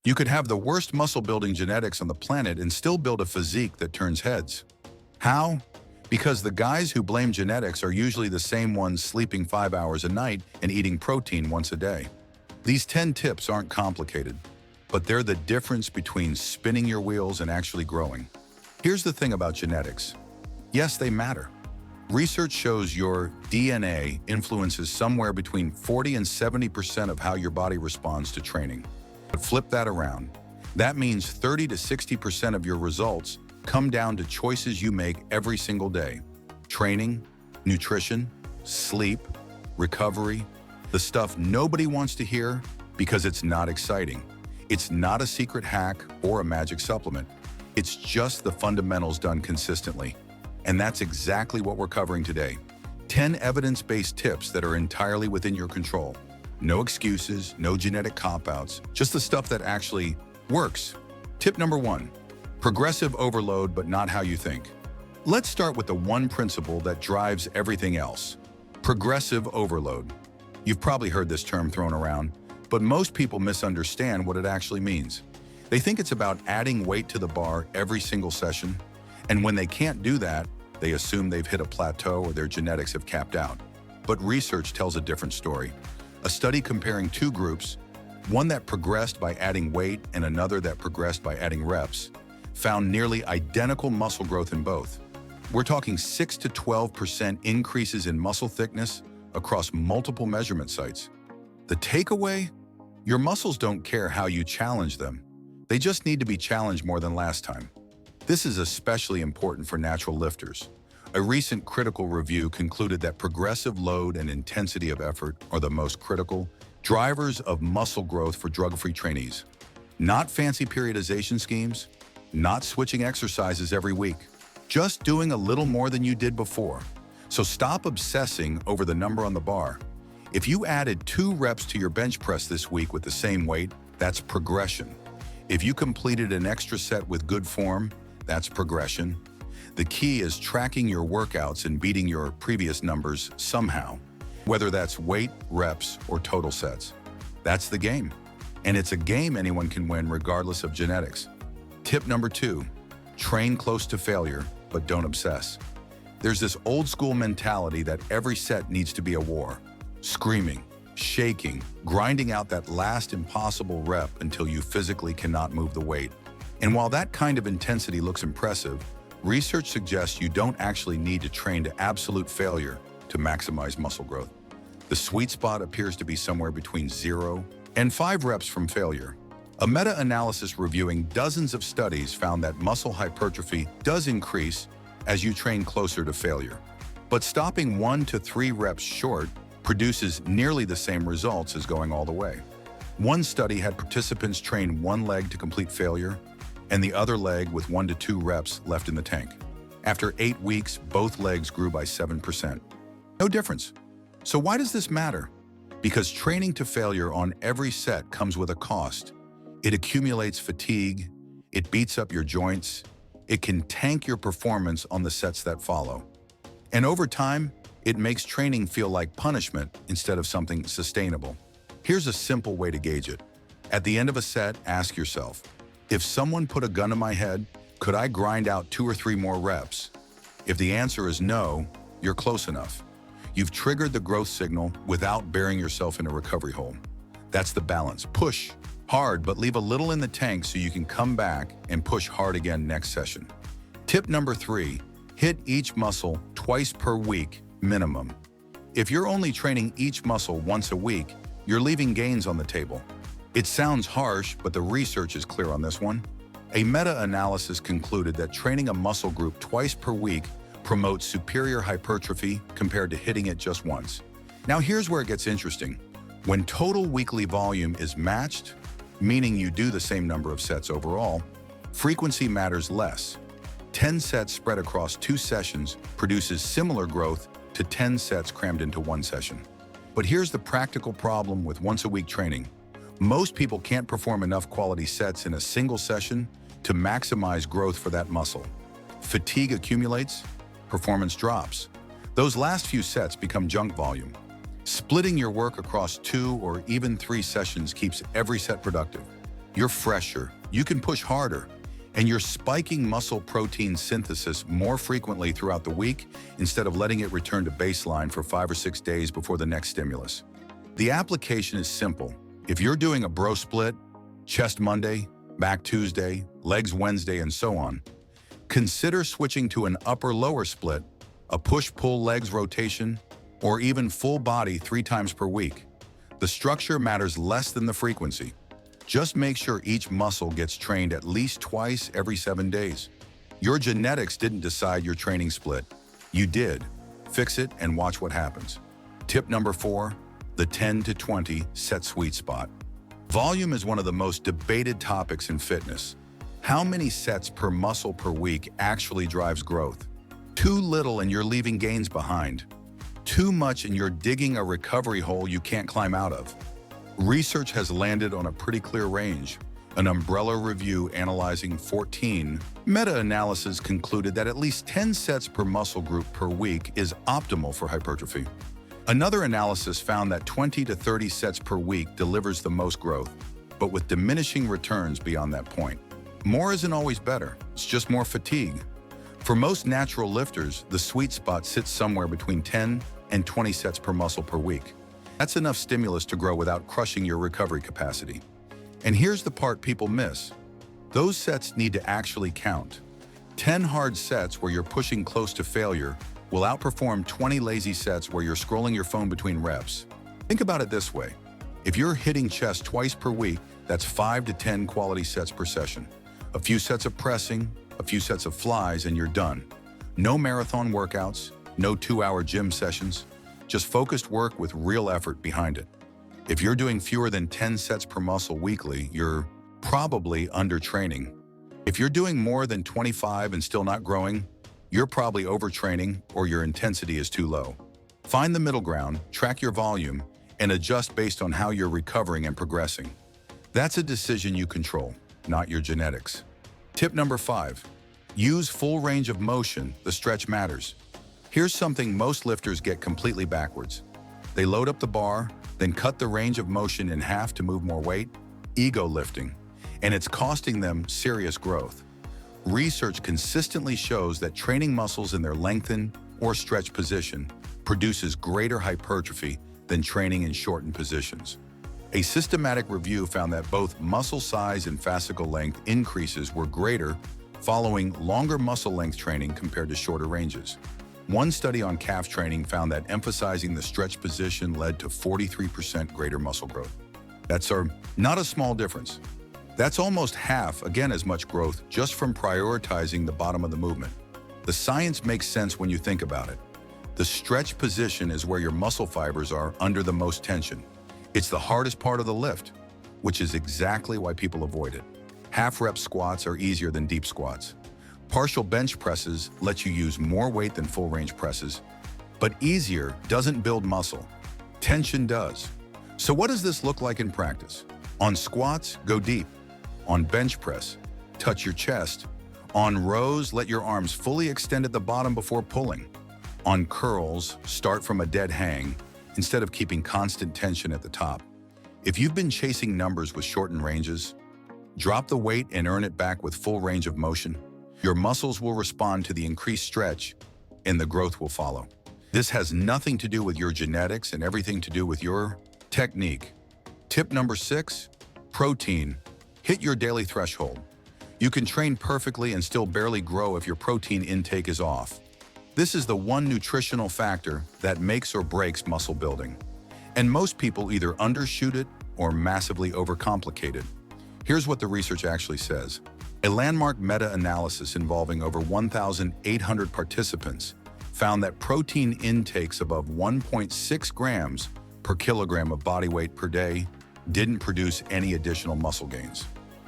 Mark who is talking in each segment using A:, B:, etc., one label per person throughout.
A: You could have the worst muscle-building genetics on the planet and still build a physique that turns heads. How? Because the guys who blame genetics are usually the same ones sleeping 5 hours a night and eating protein once a day. These 10 tips aren't complicated, but they're the difference between spinning your wheels and actually growing. Here's the thing about genetics. Yes, they matter. Research shows your DNA influences somewhere between 40 and 70% of how your body responds to training. But flip that around. That means 30 to 60% of your results come down to choices you make every single day. Training, nutrition, sleep, recovery, the stuff nobody wants to hear because it's not exciting. It's not a secret hack or a magic supplement. It's just the fundamentals done consistently. And that's exactly what we're covering today. 10 evidence-based tips that are entirely within your control. No excuses, no genetic cop-outs, just the stuff that actually works. Tip number 1, progressive overload, but not how you think. Let's start with the one principle that drives everything else. Progressive overload. You've probably heard this term thrown around, but most people misunderstand what it actually means. They think it's about adding weight to the bar every single session, and when they can't do that, they assume they've hit a plateau or their genetics have capped out. But research tells a different story. A study comparing two groups, one that progressed by adding weight and another that progressed by adding reps, found nearly identical muscle growth in both. We're talking 6 to 12% increases in muscle thickness across multiple measurement sites. The takeaway? Your muscles don't care how you challenge them. They just need to be challenged more than last time. This is especially important for natural lifters. A recent critical review concluded that progressive load and intensity of effort are the most critical drivers of muscle growth for drug-free trainees. Not fancy periodization schemes, not switching exercises every week, just doing a little more than you did before. So stop obsessing over the number on the bar. If you added 2 reps to your bench press this week with the same weight, that's progression. If you completed an extra set with good form, that's progression. The key is tracking your workouts and beating your previous numbers somehow, whether that's weight, reps, or total sets. That's the game. And it's a game anyone can win regardless of genetics. Tip number 2, train close to failure, but don't obsess. There's this old school mentality that every set needs to be a war. Screaming, shaking, grinding out that last impossible rep until you physically cannot move the weight. And while that kind of intensity looks impressive, research suggests you don't actually need to train to absolute failure to maximize muscle growth. The sweet spot appears to be somewhere between 0 and 5 reps from failure. A meta-analysis reviewing dozens of studies found that muscle hypertrophy does increase as you train closer to failure. But stopping 1 to 3 reps short produces nearly the same results as going all the way. One study had participants train one leg to complete failure and the other leg with 1 to 2 reps left in the tank. After 8 weeks, both legs grew by 7%. No difference. So why does this matter? Because training to failure on every set comes with a cost. It accumulates fatigue, it beats up your joints, it can tank your performance on the sets that follow. And over time, it makes training feel like punishment instead of something sustainable. Here's a simple way to gauge it. At the end of a set, ask yourself, if someone put a gun to my head, could I grind out 2 or 3 more reps? If the answer is no, you're close enough. You've triggered the growth signal without burying yourself in a recovery hole. That's the balance. Push hard, but leave a little in the tank so you can come back and push hard again next session. Tip number 3, hit each muscle twice per week minimum. If you're only training each muscle once a week, you're leaving gains on the table. It sounds harsh, but the research is clear on this one. A meta-analysis concluded that training a muscle group twice per week promotes superior hypertrophy compared to hitting it just once. Now here's where it gets interesting. When total weekly volume is matched, meaning you do the same number of sets overall, frequency matters less. 10 sets spread across 2 sessions produces similar growth to 10 sets crammed into 1 session. But here's the practical problem with once-a-week training. Most people can't perform enough quality sets in a single session to maximize growth for that muscle. Fatigue accumulates, performance drops. Those last few sets become junk volume. Splitting your work across 2 or even 3 sessions keeps every set productive. you're fresher, you can push harder, and you're spiking muscle protein synthesis more frequently throughout the week instead of letting it return to baseline for 5 or 6 days before the next stimulus. The application is simple. If you're doing a bro split, chest Monday, back Tuesday, legs Wednesday, and so on, consider switching to an upper-lower split, a push-pull legs rotation, or even full body 3 times per week. The structure matters less than the frequency. Just make sure each muscle gets trained at least twice every 7 days. Your genetics didn't decide your training split. You did. Fix it and watch what happens. Tip number 4, the 10 to 20 set sweet spot. Volume is one of the most debated topics in fitness. How many sets per muscle per week actually drives growth? Too little and you're leaving gains behind. Too much and you're digging a recovery hole you can't climb out of. Research has landed on a pretty clear range. An umbrella review analyzing 14 meta-analyses concluded that at least 10 sets per muscle group per week is optimal for hypertrophy. Another analysis found that 20 to 30 sets per week delivers the most growth, but with diminishing returns beyond that point. More isn't always better, it's just more fatigue. For most natural lifters, the sweet spot sits somewhere between 10 and 20 sets per muscle per week. That's enough stimulus to grow without crushing your recovery capacity. And here's the part people miss. Those sets need to actually count. 10 hard sets where you're pushing close to failure will outperform 20 lazy sets where you're scrolling your phone between reps. Think about it this way. If you're hitting chest twice per week, that's 5 to 10 quality sets per session. A few sets of pressing, a few sets of flies, and you're done. No marathon workouts, no 2-hour gym sessions, just focused work with real effort behind it. If you're doing fewer than 10 sets per muscle weekly, you're probably undertraining. If you're doing more than 25 and still not growing, you're probably overtraining or your intensity is too low. Find the middle ground, track your volume, and adjust based on how you're recovering and progressing. That's a decision you control, not your genetics. Tip number 5, use full range of motion. The stretch matters. Here's something most lifters get completely backwards. They load up the bar, then cut the range of motion in half to move more weight, ego lifting, and it's costing them serious growth. Research consistently shows that training muscles in their lengthened or stretched position produces greater hypertrophy than training in shortened positions. A systematic review found that both muscle size and fascicle length increases were greater following longer muscle length training compared to shorter ranges. One study on calf training found that emphasizing the stretch position led to 43% greater muscle growth. That's not a small difference. That's almost half, again, as much growth just from prioritizing the bottom of the movement. The science makes sense when you think about it. The stretch position is where your muscle fibers are under the most tension. It's the hardest part of the lift, which is exactly why people avoid it. Half-rep squats are easier than deep squats. Partial bench presses let you use more weight than full-range presses, but easier doesn't build muscle. Tension does. So what does this look like in practice? On squats, go deep. On bench press, touch your chest. On rows, let your arms fully extend at the bottom before pulling. On curls, start from a dead hang instead of keeping constant tension at the top. If you've been chasing numbers with shortened ranges, drop the weight and earn it back with full range of motion. Your muscles will respond to the increased stretch, and the growth will follow. This has nothing to do with your genetics and everything to do with your technique. Tip number 6, protein. Hit your daily threshold. You can train perfectly and still barely grow if your protein intake is off. This is the one nutritional factor that makes or breaks muscle building. And most people either undershoot it or massively overcomplicate it. Here's what the research actually says. A landmark meta-analysis involving over 1,800 participants found that protein intakes above 1.6 grams per kilogram of body weight per day didn't produce any additional muscle gains.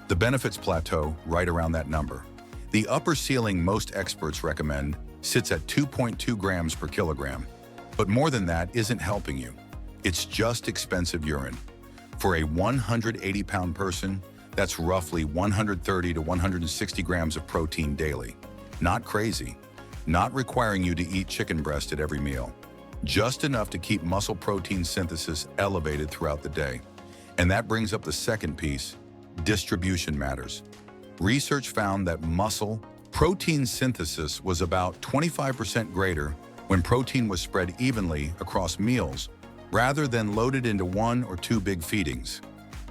A: The benefits plateau right around that number. The upper ceiling most experts recommend sits at 2.2 grams per kilogram, but more than that isn't helping you. It's just expensive urine. For a 180-pound person, that's roughly 130 to 160 grams of protein daily. Not crazy, not requiring you to eat chicken breast at every meal. Just enough to keep muscle protein synthesis elevated throughout the day. And that brings up the second piece, distribution matters. Research found that muscle protein synthesis was about 25% greater when protein was spread evenly across meals rather than loaded into 1 or 2 big feedings.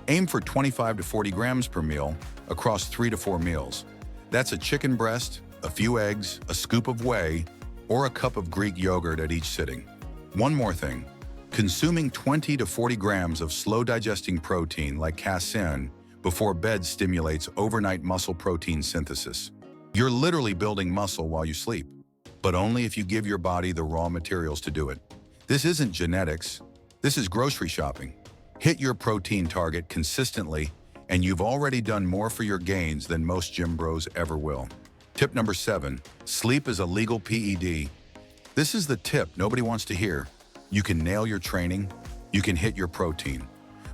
A: Aim for 25 to 40 grams per meal across 3 to 4 meals. That's a chicken breast, a few eggs, a scoop of whey, or a cup of Greek yogurt at each sitting. One more thing, consuming 20 to 40 grams of slow-digesting protein like casein before bed stimulates overnight muscle protein synthesis. You're literally building muscle while you sleep, but only if you give your body the raw materials to do it. This isn't genetics, this is grocery shopping. Hit your protein target consistently, and you've already done more for your gains than most gym bros ever will. Tip number 7, sleep is a legal PED. This is the tip nobody wants to hear. You can nail your training, you can hit your protein.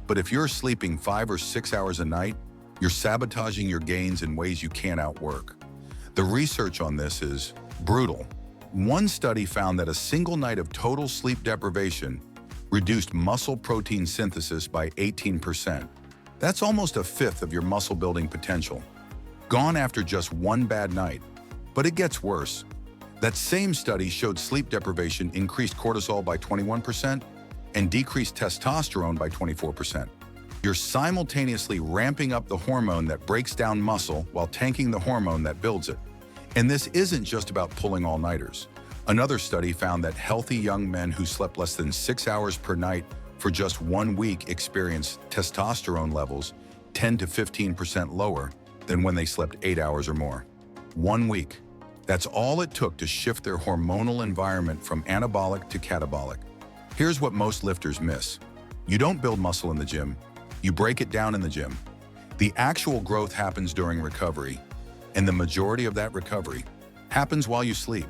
A: But if you're sleeping 5 or 6 hours a night, you're sabotaging your gains in ways you can't outwork. The research on this is brutal. One study found that a single night of total sleep deprivation reduced muscle protein synthesis by 18%. That's almost a fifth of your muscle building potential. Gone after just one bad night. But it gets worse. That same study showed sleep deprivation increased cortisol by 21% and decreased testosterone by 24%. You're simultaneously ramping up the hormone that breaks down muscle while tanking the hormone that builds it. And this isn't just about pulling all-nighters. Another study found that healthy young men who slept less than 6 hours per night for just 1 week experienced testosterone levels 10 to 15% lower than when they slept 8 hours or more. 1 week. That's all it took to shift their hormonal environment from anabolic to catabolic. Here's what most lifters miss. You don't build muscle in the gym, you break it down in the gym. The actual growth happens during recovery, and the majority of that recovery happens while you sleep.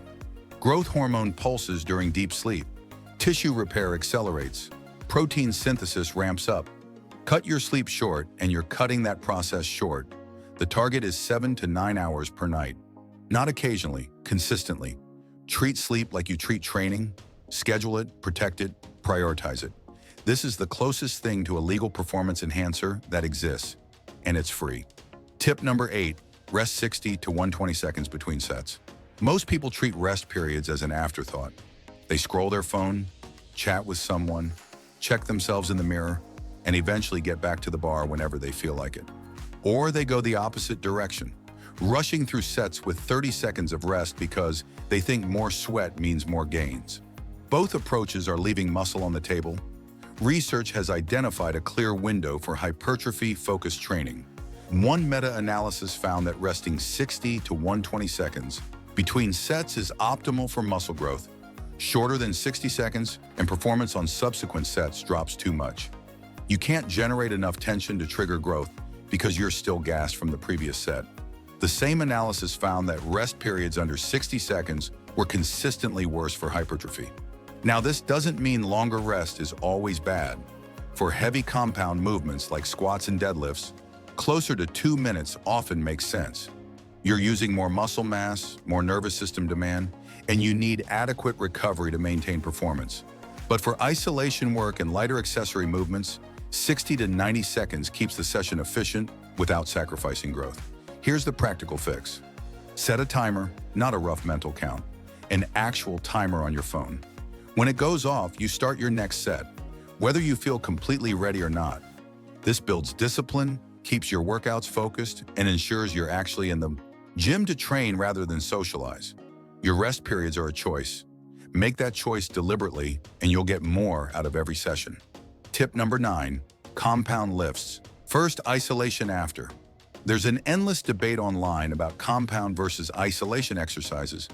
A: Growth hormone pulses during deep sleep. Tissue repair accelerates. Protein synthesis ramps up. Cut your sleep short, and you're cutting that process short. The target is 7 to 9 hours per night. Not occasionally, consistently. Treat sleep like you treat training. Schedule it, protect it, prioritize it. This is the closest thing to a legal performance enhancer that exists, and it's free. Tip number 8, rest 60 to 120 seconds between sets. Most people treat rest periods as an afterthought. They scroll their phone, chat with someone, check themselves in the mirror, and eventually get back to the bar whenever they feel like it. Or they go the opposite direction, rushing through sets with 30 seconds of rest because they think more sweat means more gains. Both approaches are leaving muscle on the table. Research has identified a clear window for hypertrophy-focused training. One meta-analysis found that resting 60 to 120 seconds between sets is optimal for muscle growth. Shorter than 60 seconds, and performance on subsequent sets drops too much. You can't generate enough tension to trigger growth because you're still gassed from the previous set. The same analysis found that rest periods under 60 seconds were consistently worse for hypertrophy. Now, this doesn't mean longer rest is always bad. For heavy compound movements like squats and deadlifts, closer to 2 minutes often makes sense. You're using more muscle mass, more nervous system demand, and you need adequate recovery to maintain performance. But for isolation work and lighter accessory movements, 60 to 90 seconds keeps the session efficient without sacrificing growth. Here's the practical fix. Set a timer, not a rough mental count, an actual timer on your phone. When it goes off, you start your next set, whether you feel completely ready or not. This builds discipline, keeps your workouts focused, and ensures you're actually in the gym to train rather than socialize. Your rest periods are a choice. Make that choice deliberately, and you'll get more out of every session. Tip number 9, compound lifts. First, isolation after. There's an endless debate online about compound versus isolation exercises.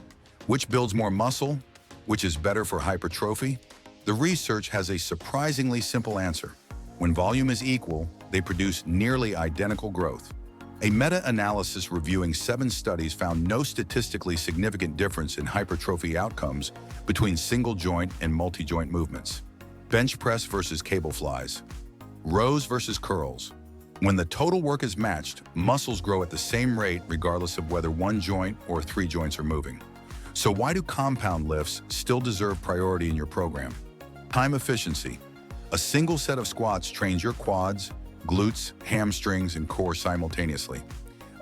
A: Which builds more muscle? Which is better for hypertrophy? The research has a surprisingly simple answer. When volume is equal, they produce nearly identical growth. A meta-analysis reviewing 7 studies found no statistically significant difference in hypertrophy outcomes between single-joint and multi-joint movements. Bench press versus cable flies. Rows versus curls. When the total work is matched, muscles grow at the same rate regardless of whether one joint or 3 joints are moving. So why do compound lifts still deserve priority in your program? Time efficiency. A single set of squats trains your quads, glutes, hamstrings, and core simultaneously.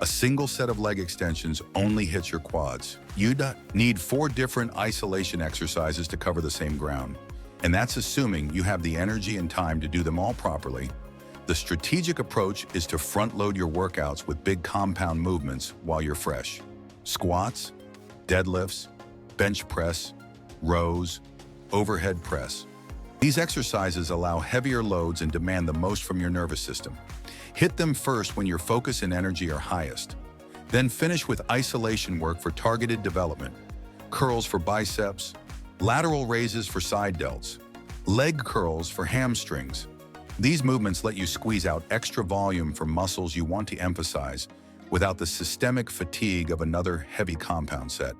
A: A single set of leg extensions only hits your quads. You need 4 different isolation exercises to cover the same ground. And that's assuming you have the energy and time to do them all properly. The strategic approach is to front-load your workouts with big compound movements while you're fresh. Squats, deadlifts, bench press, rows, overhead press. These exercises allow heavier loads and demand the most from your nervous system. Hit them first when your focus and energy are highest. Then finish with isolation work for targeted development, curls for biceps, lateral raises for side delts, leg curls for hamstrings. These movements let you squeeze out extra volume for muscles you want to emphasize without the systemic fatigue of another heavy compound set.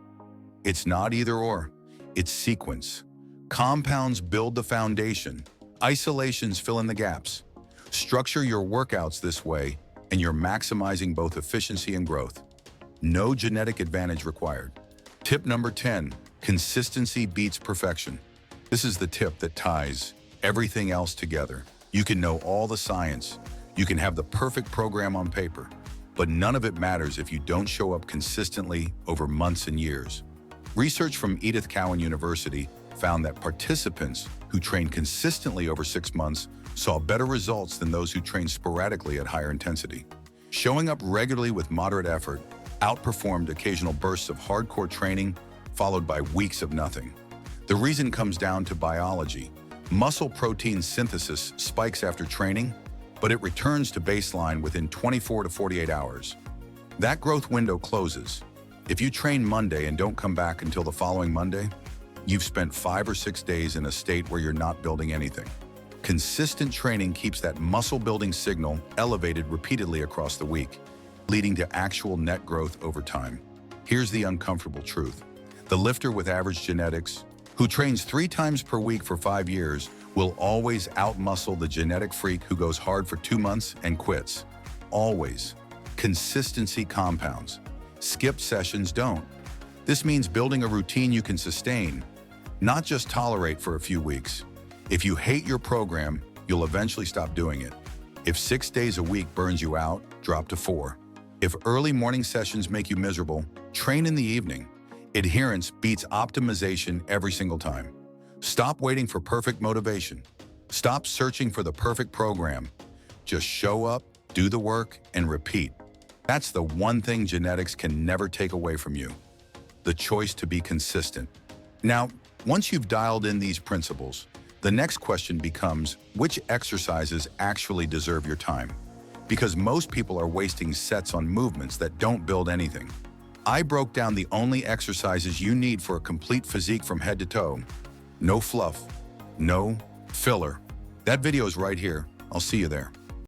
A: It's not either or, it's sequence. Compounds build the foundation, isolations fill in the gaps. Structure your workouts this way, and you're maximizing both efficiency and growth. No genetic advantage required. Tip number 10, consistency beats perfection. This is the tip that ties everything else together. You can know all the science, you can have the perfect program on paper, but none of it matters if you don't show up consistently over months and years. Research from Edith Cowan University found that participants who trained consistently over 6 months saw better results than those who trained sporadically at higher intensity. Showing up regularly with moderate effort outperformed occasional bursts of hardcore training, followed by weeks of nothing. The reason comes down to biology. Muscle protein synthesis spikes after training, but it returns to baseline within 24 to 48 hours. That growth window closes. If you train Monday and don't come back until the following Monday, you've spent 5 or 6 days in a state where you're not building anything. Consistent training keeps that muscle-building signal elevated repeatedly across the week, leading to actual net growth over time. Here's the uncomfortable truth. The lifter with average genetics, who trains 3 times per week for 5 years, will always outmuscle the genetic freak who goes hard for 2 months and quits. Always. Consistency compounds. Skipped sessions don't. This means building a routine you can sustain, not just tolerate for a few weeks. If you hate your program, you'll eventually stop doing it. If 6 days a week burns you out, drop to 4. If early morning sessions make you miserable, train in the evening. Adherence beats optimization every single time. Stop waiting for perfect motivation. Stop searching for the perfect program. Just show up, do the work, and repeat. That's the one thing genetics can never take away from you: the choice to be consistent. Now, once you've dialed in these principles, the next question becomes which exercises actually deserve your time? Because most people are wasting sets on movements that don't build anything. I broke down the only exercises you need for a complete physique from head to toe. No fluff, no filler. That video is right here. I'll see you there.